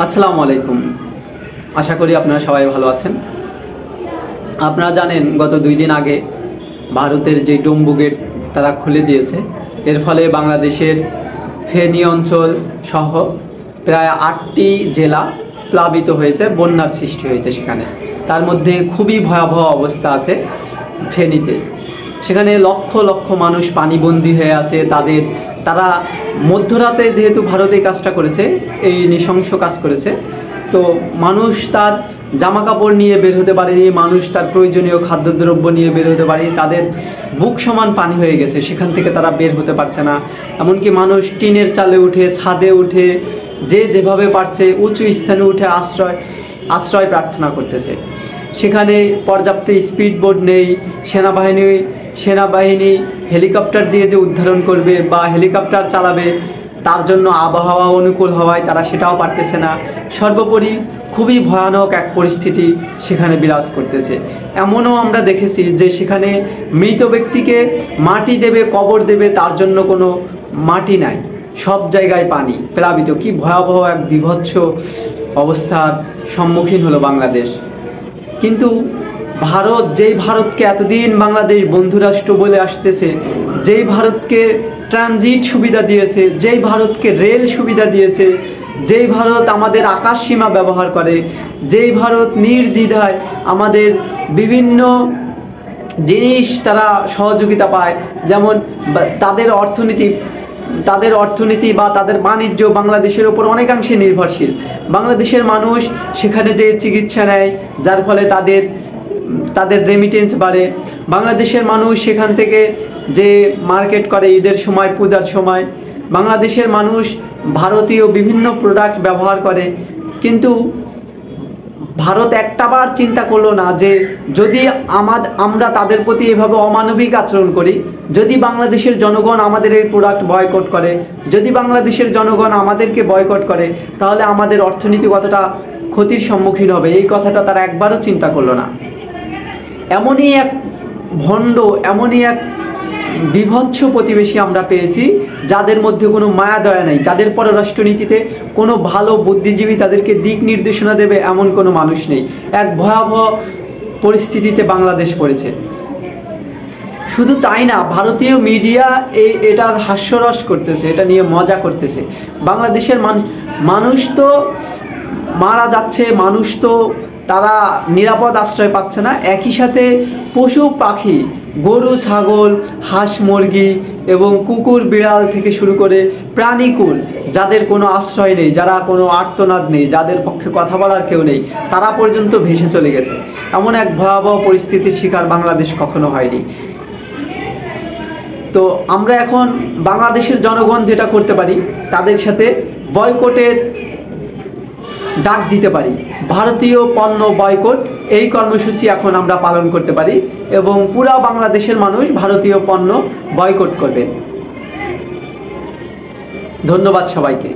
আসসালামু আলাইকুম। আশা করি আপনারা সবাই ভালো আছেন। আপনারা জানেন গত 2 দিন আগে ভারতের যে ডম্বু গেট তারা খুলে দিয়েছে। এর ফলে বাংলাদেশের ফেনী অঞ্চল সহ প্রায় 8টি জেলা প্লাবিত হয়েছে, বন্যার সৃষ্টি হয়েছে সেখানে। তার মধ্যে খুবই ভয়াবহ অবস্থা আছে ফেনীতে। সেখানে লক্ষ লক্ষ মানুষ পানিবন্দী হয়ে আছে। তারা মধ্যরাতে যেহেতু ভারত এই কাজটা করেছে, এই নৃশংস কাজ করেছে, তো মানুষ তার জামা কাপড় নিয়ে বের হতে পারেনি, মানুষ তার প্রয়োজনীয় খাদ্যদ্রব্য নিয়ে বের হতে পারেনি। তাদের বুক সমান পানি হয়ে গেছে, সেখান থেকে তারা বের হতে পারছে না। এমনকি মানুষ টিনের চালে উঠে, ছাদে উঠে, যে যেভাবে পারছে উঁচু স্থানে উঠে আশ্রয় প্রার্থনা করতেছে। সেখানে পর্যাপ্ত স্পিড বোট নেই। সেনাবাহিনী হেলিকপ্টার দিয়ে যে উদ্ধারণ করবে বা হেলিকপ্টার চালাবে, তার জন্য আবহাওয়া অনুকূল হওয়ায় তারা সেটাও পারতেছে না। সর্বোপরি খুবই ভয়ানক এক পরিস্থিতি সেখানে বিরাজ করতেছে। এমনও আমরা দেখেছি যে সেখানে মৃত ব্যক্তিকে মাটি দেবে, কবর দেবে, তার জন্য কোনো মাটি নাই, সব জায়গায় পানি, প্লাবিত। কি ভয়াবহ এক বিভৎস অবস্থার সম্মুখীন হলো বাংলাদেশ। কিন্তু যেই ভারতকে এতদিন বাংলাদেশ বন্ধুরাষ্ট্র বলে আসতেছে, যেই ভারতকে ট্রানজিট সুবিধা দিয়েছে, যেই ভারতকে রেল সুবিধা দিয়েছে, যেই ভারত আমাদের আকাশ সীমা ব্যবহার করে, যেই ভারত নির্দ্বিধায় আমাদের বিভিন্ন জিনিস তারা সহযোগিতা পায়, যেমন তাদের অর্থনীতি বা তাদের বাণিজ্য বাংলাদেশের ওপর অনেকাংশে নির্ভরশীল। বাংলাদেশের মানুষ সেখানে যে চিকিৎসা নেয়, যার ফলে তাদের রেমিটেন্স বাড়ে। বাংলাদেশের মানুষ সেখান থেকে যে মার্কেট করে ঈদের সময়, পূজার সময়, বাংলাদেশের মানুষ ভারতীয় বিভিন্ন প্রোডাক্ট ব্যবহার করে। কিন্তু ভারত একটাবার চিন্তা করলো না যে যদি আমরা তাদের প্রতি এভাবে অমানবিক আচরণ করি, যদি বাংলাদেশের জনগণ আমাদের এই প্রোডাক্ট বয়কট করে, যদি বাংলাদেশের জনগণ আমাদেরকে বয়কট করে, তাহলে আমাদের অর্থনীতি কতটা ক্ষতির সম্মুখীন হবে, এই কথাটা তারা একবারও চিন্তা করলো না। এমনই এক ভণ্ড, এমনই এক বিভৎস প্রতিবেশী আমরা পেয়েছি, যাদের মধ্যে কোনো মায়া দয়া নেই, যাদের পররাষ্ট্রনীতিতে কোনো ভালো বুদ্ধিজীবী তাদেরকে দিক নির্দেশনা দেবে এমন কোনো মানুষ নেই। এক ভয়াবহ পরিস্থিতিতে বাংলাদেশ পড়েছে। শুধু তাই না, ভারতীয় মিডিয়া এটার হাস্যরস করতেছে, এটা নিয়ে মজা করতেছে। বাংলাদেশের মানুষ তো মারা যাচ্ছে, মানুষ তো তারা নিরাপদ আশ্রয় পাচ্ছে না। একই সাথে পশু পাখি, গরু ছাগল, হাঁস মুরগি এবং কুকুর বিড়াল থেকে শুরু করে প্রাণীকুল, যাদের কোনো আশ্রয় নেই, যারা কোনো আর্তনাদ নেই, যাদের পক্ষে কথা বলার কেউ নেই, তারা পর্যন্ত ভেসে চলে গেছে। এমন এক ভয়াবহ পরিস্থিতির শিকার বাংলাদেশ কখনো হয়নি। তো আমরা এখন বাংলাদেশের জনগণ যেটা করতে পারি, তাদের সাথে বয়কটের ডাক দিতে পারি। ভারতীয় পণ্য বয়কট, এই কর্মসূচি এখন আমরা পালন করতে পারি এবং পুরা বাংলাদেশের মানুষ ভারতীয় পণ্য বয়কট করবেন। ধন্যবাদ সবাইকে।